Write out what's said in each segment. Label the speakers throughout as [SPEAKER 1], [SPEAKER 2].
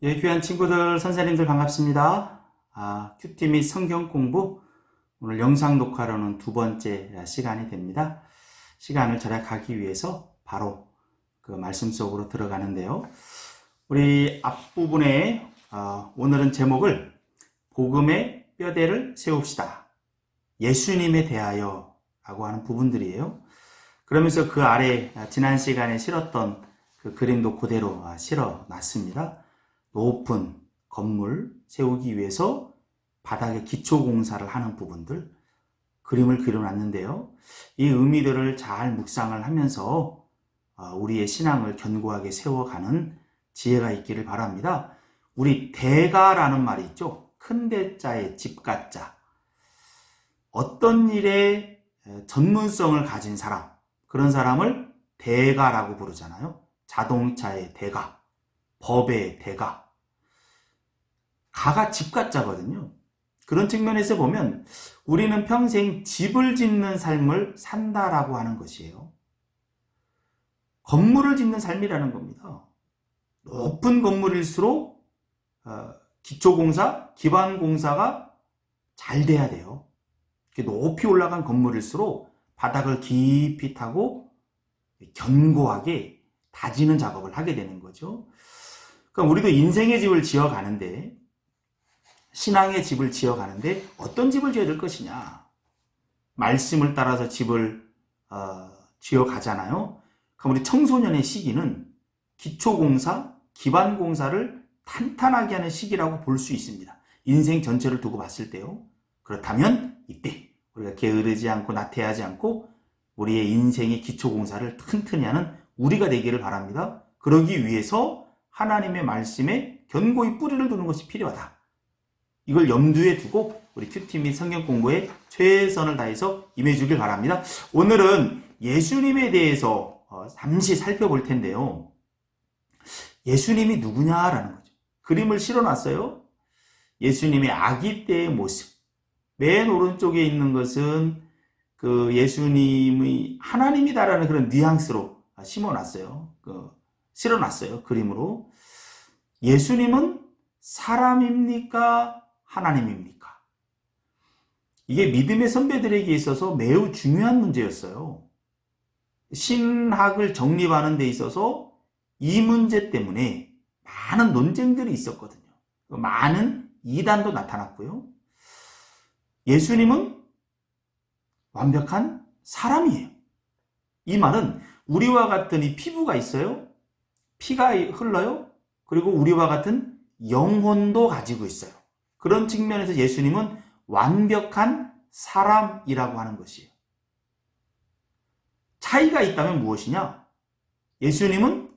[SPEAKER 1] 예, 귀한 친구들, 선생님들 반갑습니다. 큐티 및 성경 공부, 오늘 영상 녹화로는 두 번째 시간이 됩니다. 시간을 절약하기 위해서 바로 그 말씀 속으로 들어가는데요. 우리 앞부분에 오늘은 제목을 복음의 뼈대를 세웁시다. 예수님에 대하여 라고 하는 부분들이에요. 그러면서 그 아래 지난 시간에 실었던 그 그림도 그대로 실어 놨습니다. 높은 건물 세우기 위해서 바닥에 기초공사를 하는 부분들 그림을 그려놨는데요. 이 의미들을 잘 묵상을 하면서 우리의 신앙을 견고하게 세워가는 지혜가 있기를 바랍니다. 우리 대가라는 말이 있죠. 큰 대자에 집가자. 어떤 일에 전문성을 가진 사람, 그런 사람을 대가라고 부르잖아요. 자동차의 대가, 법의 대가. 가가 집가자거든요. 그런 측면에서 보면 우리는 평생 집을 짓는 삶을 산다라고 하는 것이에요. 건물을 짓는 삶이라는 겁니다. 높은 건물일수록 기초공사, 기반공사가 잘 돼야 돼요. 높이 올라간 건물일수록 바닥을 깊이 타고 견고하게 다지는 작업을 하게 되는 거죠. 그러니까 우리도 인생의 집을 지어가는데, 신앙의 집을 지어가는데 어떤 집을 지어야 될 것이냐. 말씀을 따라서 집을 지어가잖아요. 그럼 우리 청소년의 시기는 기초공사, 기반공사를 탄탄하게 하는 시기라고 볼 수 있습니다. 인생 전체를 두고 봤을 때요. 그렇다면 이때 우리가 게으르지 않고 나태하지 않고 우리의 인생의 기초공사를 튼튼히 하는 우리가 되기를 바랍니다. 그러기 위해서 하나님의 말씀에 견고히 뿌리를 두는 것이 필요하다. 이걸 염두에 두고 우리 큐티 및 성경 공부에 최선을 다해서 임해주길 바랍니다. 오늘은 예수님에 대해서 잠시 살펴볼 텐데요. 예수님이 누구냐라는 거죠. 그림을 실어놨어요. 예수님의 아기 때의 모습. 맨 오른쪽에 있는 것은 그 예수님의 하나님이다라는 그런 뉘앙스로 심어놨어요. 실어놨어요. 그림으로. 예수님은 사람입니까? 하나님입니까? 이게 믿음의 선배들에게 있어서 매우 중요한 문제였어요. 신학을 정립하는 데 있어서 이 문제 때문에 많은 논쟁들이 있었거든요. 많은 이단도 나타났고요. 예수님은 완벽한 사람이에요. 이 말은 우리와 같은 이 피부가 있어요. 피가 흘러요. 그리고 우리와 같은 영혼도 가지고 있어요. 그런 측면에서 예수님은 완벽한 사람이라고 하는 것이에요. 차이가 있다면 무엇이냐? 예수님은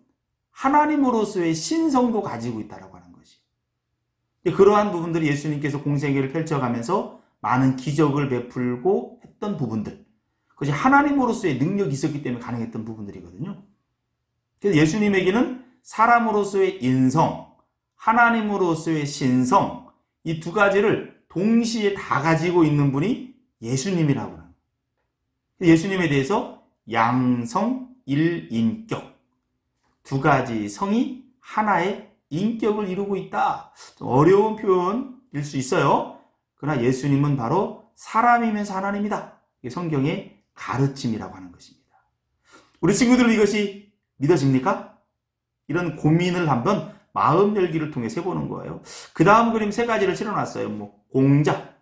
[SPEAKER 1] 하나님으로서의 신성도 가지고 있다고 하는 것이에요. 그러한 부분들이 예수님께서 공생애를 펼쳐가면서 많은 기적을 베풀고 했던 부분들, 그것이 하나님으로서의 능력이 있었기 때문에 가능했던 부분들이거든요. 그래서 예수님에게는 사람으로서의 인성, 하나님으로서의 신성, 이 두 가지를 동시에 다 가지고 있는 분이 예수님이라고 합니다. 예수님에 대해서 양성, 일인격, 두 가지 성이 하나의 인격을 이루고 있다. 좀 어려운 표현일 수 있어요. 그러나 예수님은 바로 사람이면서 하나님이다. 이게 성경의 가르침이라고 하는 것입니다. 우리 친구들은 이것이 믿어집니까? 이런 고민을 한번 마음 열기를 통해 해보는 거예요. 그 다음 그림 세 가지를 실어놨어요. 공자,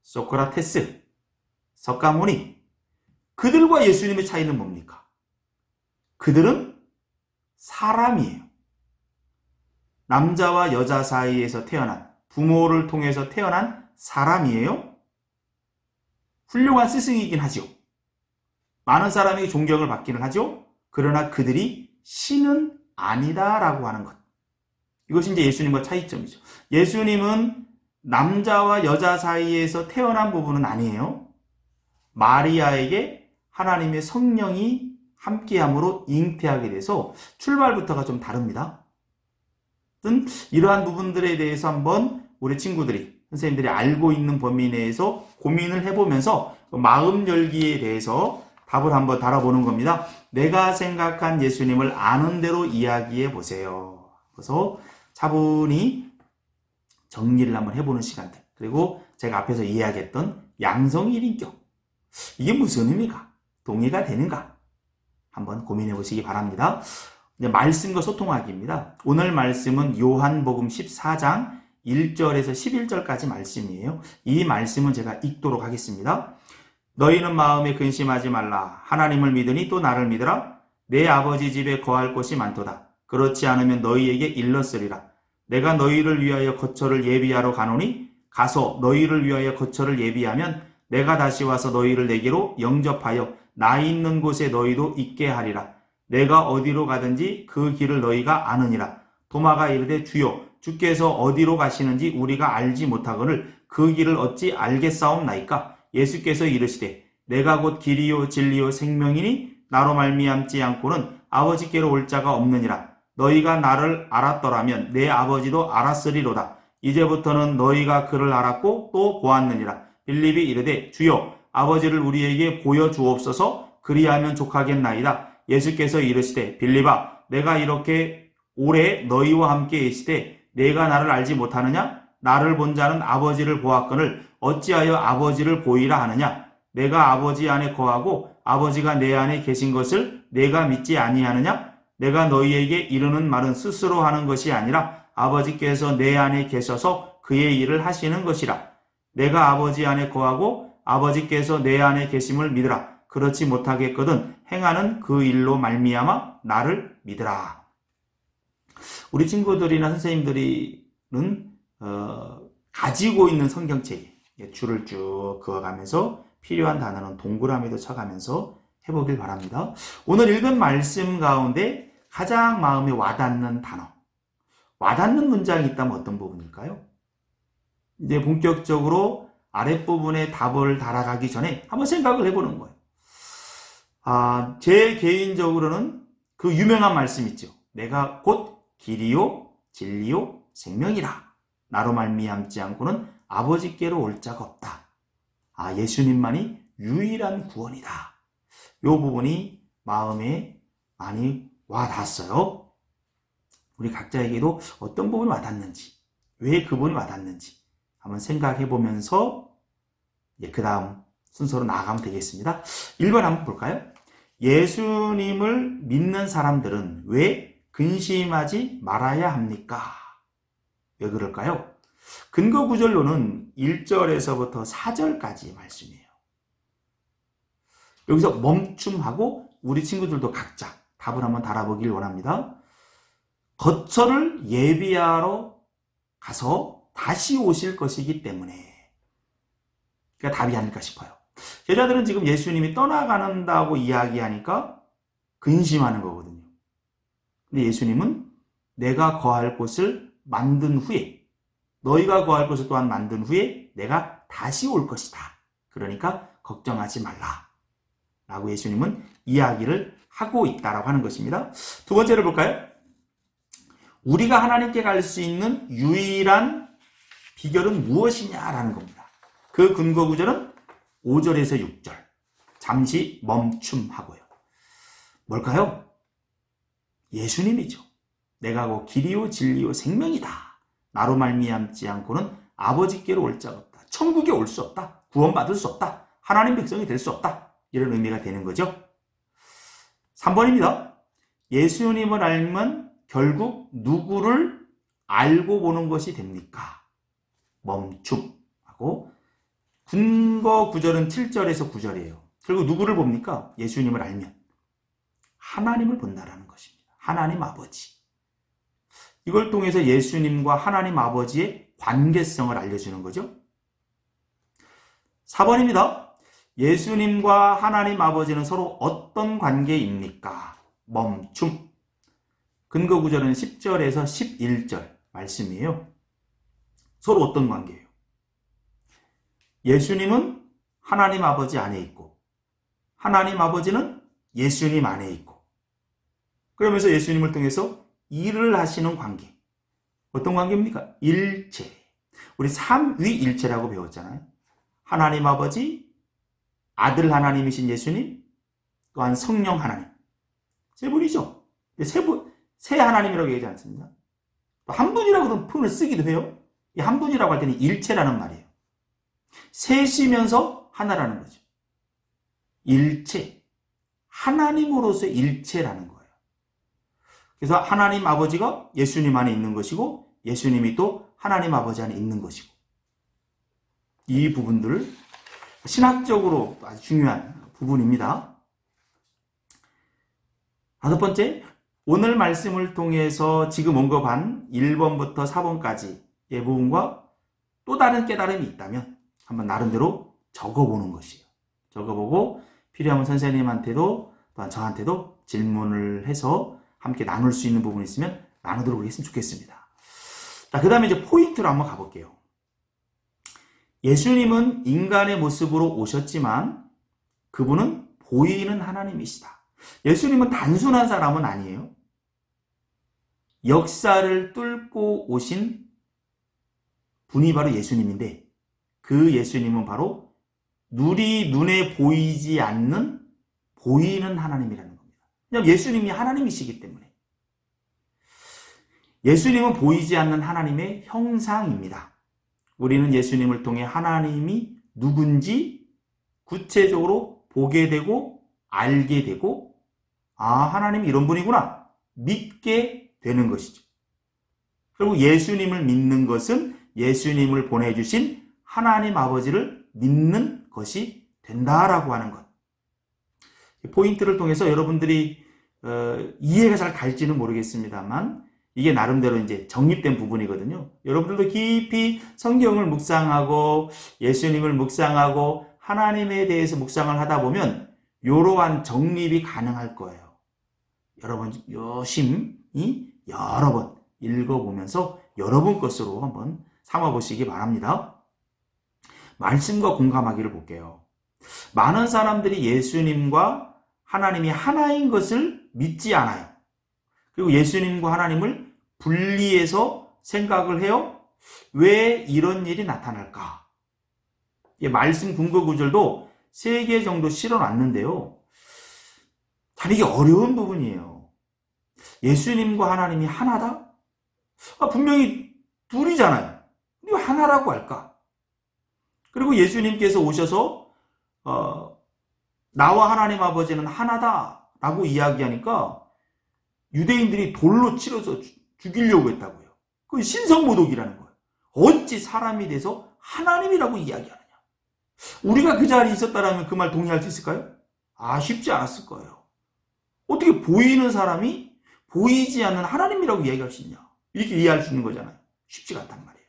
[SPEAKER 1] 소크라테스, 석가모니. 그들과 예수님의 차이는 뭡니까? 그들은 사람이에요. 남자와 여자 사이에서 태어난, 부모를 통해서 태어난 사람이에요. 훌륭한 스승이긴 하죠. 많은 사람에게 존경을 받기는 하죠. 그러나 그들이 신은 아니다라고 하는 것. 이것이 이제 예수님과 차이점이죠. 예수님은 남자와 여자 사이에서 태어난 부분은 아니에요. 마리아에게 하나님의 성령이 함께함으로 잉태하게 돼서 출발부터가 좀 다릅니다. 이러한 부분들에 대해서 한번 우리 친구들이, 선생님들이 알고 있는 범위 내에서 고민을 해보면서 마음 열기에 대해서 답을 한번 달아보는 겁니다. 내가 생각한 예수님을 아는 대로 이야기해 보세요. 그래서 차분히 정리를 한번 해보는 시간들. 그리고 제가 앞에서 이야기했던 양성 1인격. 이게 무슨 의미가? 동의가 되는가? 한번 고민해 보시기 바랍니다. 이제 말씀과 소통하기입니다. 오늘 말씀은 요한복음 14장 1절에서 11절까지 말씀이에요. 이 말씀은 제가 읽도록 하겠습니다. 너희는 마음에 근심하지 말라. 하나님을 믿으니 또 나를 믿으라. 내 아버지 집에 거할 곳이 많도다. 그렇지 않으면 너희에게 일렀으리라. 내가 너희를 위하여 거처를 예비하러 가노니 가서 너희를 위하여 거처를 예비하면 내가 다시 와서 너희를 내게로 영접하여 나 있는 곳에 너희도 있게 하리라. 내가 어디로 가든지 그 길을 너희가 아느니라. 도마가 이르되 주여 주께서 어디로 가시는지 우리가 알지 못하거늘 그 길을 어찌 알겠사옵나이까. 예수께서 이르시되 내가 곧 길이요 진리요 생명이니 나로 말미암지 않고는 아버지께로 올 자가 없느니라. 너희가 나를 알았더라면 내 아버지도 알았으리로다. 이제부터는 너희가 그를 알았고 또 보았느니라. 빌립이 이르되 주여 아버지를 우리에게 보여주옵소서. 그리하면 족하겠나이다. 예수께서 이르시되 빌립아 내가 이렇게 오래 너희와 함께 있으되 내가 나를 알지 못하느냐? 나를 본 자는 아버지를 보았거늘 어찌하여 아버지를 보이라 하느냐? 내가 아버지 안에 거하고 아버지가 내 안에 계신 것을 내가 믿지 아니하느냐? 내가 너희에게 이르는 말은 스스로 하는 것이 아니라 아버지께서 내 안에 계셔서 그의 일을 하시는 것이라. 내가 아버지 안에 거하고 아버지께서 내 안에 계심을 믿으라. 그렇지 못하겠거든 행하는 그 일로 말미암아 나를 믿으라. 우리 친구들이나 선생님들은 가지고 있는 성경책 줄을 쭉 그어가면서 필요한 단어는 동그라미도 쳐가면서 해보길 바랍니다. 오늘 읽은 말씀 가운데 가장 마음에 와닿는 단어, 와닿는 문장이 있다면 어떤 부분일까요? 이제 본격적으로 아랫부분에 답을 달아가기 전에 한번 생각을 해보는 거예요. 제 개인적으로는 그 유명한 말씀 있죠. 내가 곧 길이요 진리요 생명이라. 나로 말미암지 않고는 아버지께로 올 자가 없다. 예수님만이 유일한 구원이다. 이 부분이 마음에 많이 와닿았어요. 우리 각자에게도 어떤 부분이 와닿는지, 왜 그분이 와닿는지 한번 생각해 보면서 그 다음 순서로 나아가면 되겠습니다. 1번 한번 볼까요? 예수님을 믿는 사람들은 왜 근심하지 말아야 합니까? 왜 그럴까요? 근거 구절로는 1절에서부터 4절까지 말씀이에요. 여기서 멈춤하고 우리 친구들도 각자 답을 한번 달아보길 원합니다. 거처를 예비하러 가서 다시 오실 것이기 때문에 그러니까 답이 아닐까 싶어요. 제자들은 지금 예수님이 떠나간다고 이야기하니까 근심하는 거거든요. 근데 예수님은 내가 거할 곳을 만든 후에 너희가 거할 곳을 또한 만든 후에 내가 다시 올 것이다. 그러니까 걱정하지 말라. 라고 예수님은 이야기를 하고 있다라고 하는 것입니다. 두 번째를 볼까요? 우리가 하나님께 갈 수 있는 유일한 비결은 무엇이냐라는 겁니다. 그 근거 구절은 5절에서 6절. 잠시 멈춤하고요. 뭘까요? 예수님이죠. 내가 곧 길이요 진리요 생명이다. 나로 말미암지 않고는 아버지께로 올 자가 없다. 천국에 올 수 없다. 구원받을 수 없다. 하나님 백성이 될 수 없다. 이런 의미가 되는 거죠. 3번입니다. 예수님을 알면 결국 누구를 알고 보는 것이 됩니까? 멈춤하고 근거 구절은 7절에서 9절이에요. 결국 누구를 봅니까? 예수님을 알면 하나님을 본다라는 것입니다. 하나님 아버지. 이걸 통해서 예수님과 하나님 아버지의 관계성을 알려주는 거죠. 4번입니다. 예수님과 하나님 아버지는 서로 어떤 관계입니까? 멈춤. 근거 구절은 10절에서 11절 말씀이에요. 서로 어떤 관계예요? 예수님은 하나님 아버지 안에 있고 하나님 아버지는 예수님 안에 있고 그러면서 예수님을 통해서 일을 하시는 관계. 어떤 관계입니까? 일체. 우리 삼위일체라고 배웠잖아요. 하나님 아버지, 아들 하나님이신 예수님, 또한 성령 하나님. 세 분이죠. 세 하나님이라고 얘기하지 않습니다. 또 한 분이라고도 표현을 쓰기도 해요. 이 한 분이라고 할 때는 일체라는 말이에요. 셋이면서 하나라는 거죠. 일체. 하나님으로서의 일체라는 거예요. 그래서 하나님 아버지가 예수님 안에 있는 것이고 예수님이 또 하나님 아버지 안에 있는 것이고, 이 부분들을 신학적으로 아주 중요한 부분입니다. 다섯 번째, 오늘 말씀을 통해서 지금 언급한 1번부터 4번까지의 부분과 또 다른 깨달음이 있다면 한번 나름대로 적어보는 것이에요. 적어보고 필요하면 선생님한테도 또한 저한테도 질문을 해서 함께 나눌 수 있는 부분이 있으면 나누도록 했으면 좋겠습니다. 자, 그 다음에 이제 포인트로 한번 가볼게요. 예수님은 인간의 모습으로 오셨지만 그분은 보이는 하나님이시다. 예수님은 단순한 사람은 아니에요. 역사를 뚫고 오신 분이 바로 예수님인데, 그 예수님은 바로 우리 눈에 보이지 않는 보이는 하나님이라는 겁니다. 왜냐하면 예수님이 하나님이시기 때문에. 예수님은 보이지 않는 하나님의 형상입니다. 우리는 예수님을 통해 하나님이 누군지 구체적으로 보게 되고 알게 되고, 아, 하나님이 이런 분이구나 믿게 되는 것이죠. 그리고 예수님을 믿는 것은 예수님을 보내주신 하나님 아버지를 믿는 것이 된다라고 하는 것. 포인트를 통해서 여러분들이 이해가 잘 갈지는 모르겠습니다만 이게 나름대로 이제 정립된 부분이거든요. 여러분들도 깊이 성경을 묵상하고 예수님을 묵상하고 하나님에 대해서 묵상을 하다 보면 이러한 정립이 가능할 거예요. 여러분 열심히 여러 번 읽어보면서 여러분 것으로 한번 삼아보시기 바랍니다. 말씀과 공감하기를 볼게요. 많은 사람들이 예수님과 하나님이 하나인 것을 믿지 않아요. 그리고 예수님과 하나님을 분리해서 생각을 해요. 왜 이런 일이 나타날까? 말씀 근거 구절도 3개 정도 실어놨는데요. 참 이게 어려운 부분이에요. 예수님과 하나님이 하나다? 분명히 둘이잖아요. 왜 하나라고 할까? 그리고 예수님께서 오셔서 나와 하나님 아버지는 하나다라고 이야기하니까 유대인들이 돌로 치러서 죽이려고 했다고요. 그 신성모독이라는 거예요. 어찌 사람이 돼서 하나님이라고 이야기하느냐. 우리가 그 자리에 있었다면 그 말 동의할 수 있을까요? 쉽지 않았을 거예요. 어떻게 보이는 사람이 보이지 않는 하나님이라고 이야기할 수 있냐. 이렇게 이해할 수 있는 거잖아요. 쉽지가 않단 말이에요.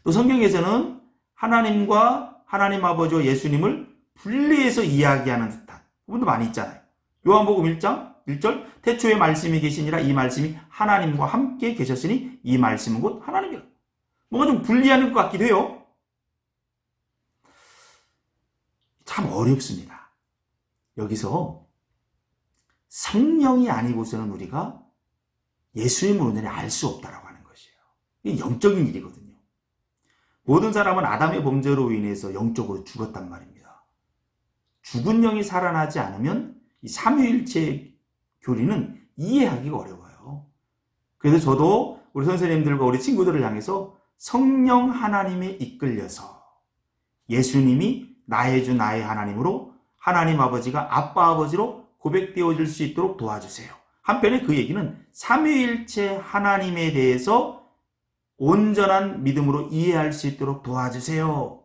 [SPEAKER 1] 또 성경에서는 하나님과 하나님 아버지와 예수님을 분리해서 이야기하는 듯한 부분도 많이 있잖아요. 요한복음 1장 1절, 태초에 말씀이 계시니라 이 말씀이 하나님과 함께 계셨으니 이 말씀은 곧 하나님이라. 뭔가 좀 분리하는 것 같기도 해요. 참 어렵습니다. 여기서 성령이 아니고서는 우리가 예수님을 온전히 알 수 없다라고 하는 것이에요. 이게 영적인 일이거든요. 모든 사람은 아담의 범죄로 인해서 영적으로 죽었단 말입니다. 죽은 영이 살아나지 않으면 이 삼위일체의 교리는 이해하기가 어려워요. 그래서 저도 우리 선생님들과 우리 친구들을 향해서 성령 하나님에 이끌려서 예수님이 나의 주 나의 하나님으로 하나님 아버지가 아빠 아버지로 고백되어질 수 있도록 도와주세요. 한편에 그 얘기는 삼위일체 하나님에 대해서 온전한 믿음으로 이해할 수 있도록 도와주세요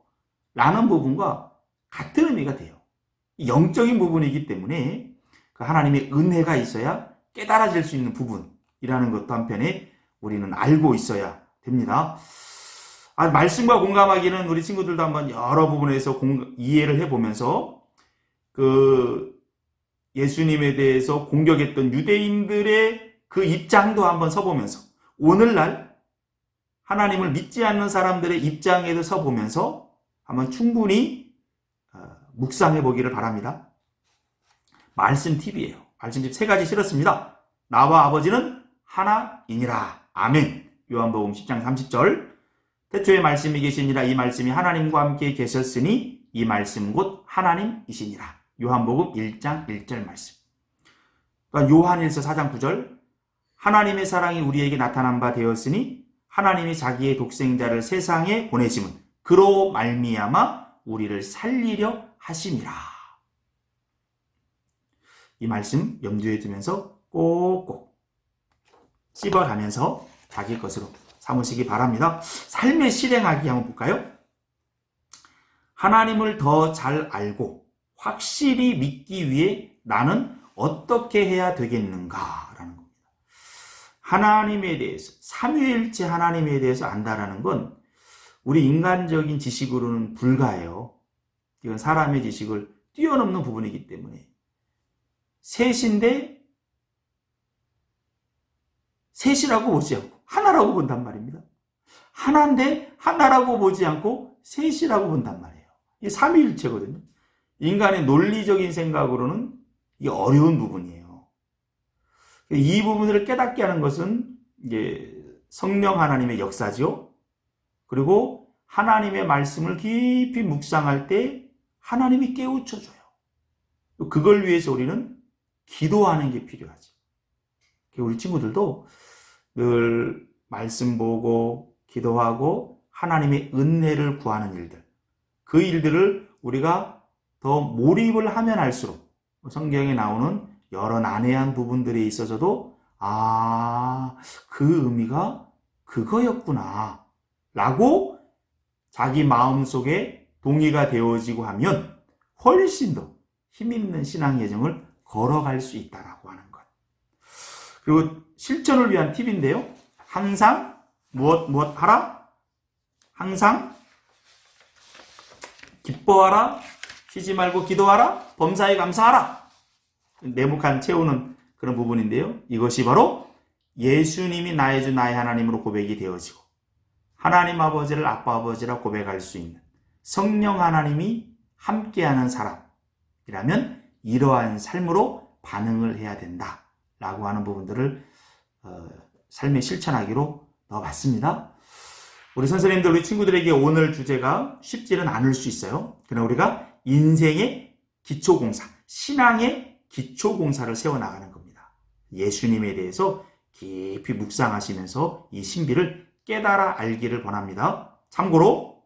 [SPEAKER 1] 라는 부분과 같은 의미가 돼요. 영적인 부분이기 때문에 그 하나님의 은혜가 있어야 깨달아질 수 있는 부분이라는 것도 한편에 우리는 알고 있어야 됩니다. 말씀과 공감하기는 우리 친구들도 한번 여러 부분에서 이해를 해보면서 그 예수님에 대해서 공격했던 유대인들의 그 입장도 한번 서보면서 오늘날 하나님을 믿지 않는 사람들의 입장에도 서보면서 한번 충분히 묵상해 보기를 바랍니다. 말씀 팁이에요. 말씀 팁 3가지 실었습니다. 나와 아버지는 하나이니라. 아멘. 요한복음 10장 30절. 태초에 말씀이 계시니라 이 말씀이 하나님과 함께 계셨으니 이 말씀은 곧 하나님이시니라. 요한복음 1장 1절 말씀. 요한일서 4장 9절. 하나님의 사랑이 우리에게 나타난 바 되었으니 하나님이 자기의 독생자를 세상에 보내심은 그로 말미암아 우리를 살리려 하심이라. 이 말씀 염두에 두면서 꼭꼭 씹어가면서 자기 것으로 삼으시기 바랍니다. 삶의 실행하기 한번 볼까요? 하나님을 더 잘 알고 확실히 믿기 위해 나는 어떻게 해야 되겠는가라는 겁니다. 하나님에 대해서, 삼위일체 하나님에 대해서 안다라는 건 우리 인간적인 지식으로는 불가해요. 이건 사람의 지식을 뛰어넘는 부분이기 때문에 셋인데 셋이라고 보지 않고 하나라고 본단 말입니다. 하나인데 하나라고 보지 않고 셋이라고 본단 말이에요. 이게 삼위일체거든요. 인간의 논리적인 생각으로는 이게 어려운 부분이에요. 이 부분을 깨닫게 하는 것은 이게 성령 하나님의 역사죠. 그리고 하나님의 말씀을 깊이 묵상할 때 하나님이 깨우쳐줘요. 그걸 위해서 우리는 기도하는 게 필요하죠. 우리 친구들도 늘 말씀 보고 기도하고 하나님의 은혜를 구하는 일들, 그 일들을 우리가 더 몰입을 하면 할수록 성경에 나오는 여러 난해한 부분들에 있어서도 그 의미가 그거였구나 라고 자기 마음속에 동의가 되어지고 하면 훨씬 더 힘있는 신앙 여정을 걸어갈 수 있다라고 하는 것. 그리고 실천을 위한 팁인데요. 항상 무엇 하라? 항상 기뻐하라. 쉬지 말고 기도하라. 범사에 감사하라. 네모칸 채우는 그런 부분인데요. 이것이 바로 예수님이 나의 주 나의 하나님으로 고백이 되어지고 하나님 아버지를 아빠 아버지라 고백할 수 있는 성령 하나님이 함께하는 사람이라면 이러한 삶으로 반응을 해야 된다라고 하는 부분들을 삶에 실천하기로 넣어봤습니다. 우리 선생님들, 우리 친구들에게 오늘 주제가 쉽지는 않을 수 있어요. 그러나 우리가 인생의 기초공사, 신앙의 기초공사를 세워나가는 겁니다. 예수님에 대해서 깊이 묵상하시면서 이 신비를 깨달아 알기를 권합니다. 참고로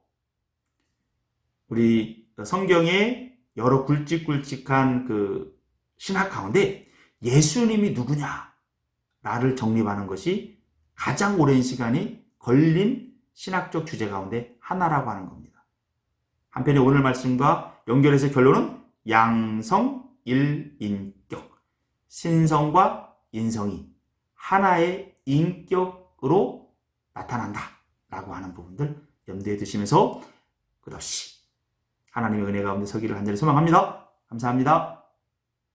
[SPEAKER 1] 우리 성경의 여러 굵직굵직한 그 신학 가운데 예수님이 누구냐를 정립하는 것이 가장 오랜 시간이 걸린 신학적 주제 가운데 하나라고 하는 겁니다. 한편에 오늘 말씀과 연결해서 결론은 양성 일인격, 신성과 인성이 하나의 인격으로 나타난다 라고 하는 부분들 염두에 두시면서 끝없이 하나님의 은혜 가운데 서기를 간절히 소망합니다. 감사합니다.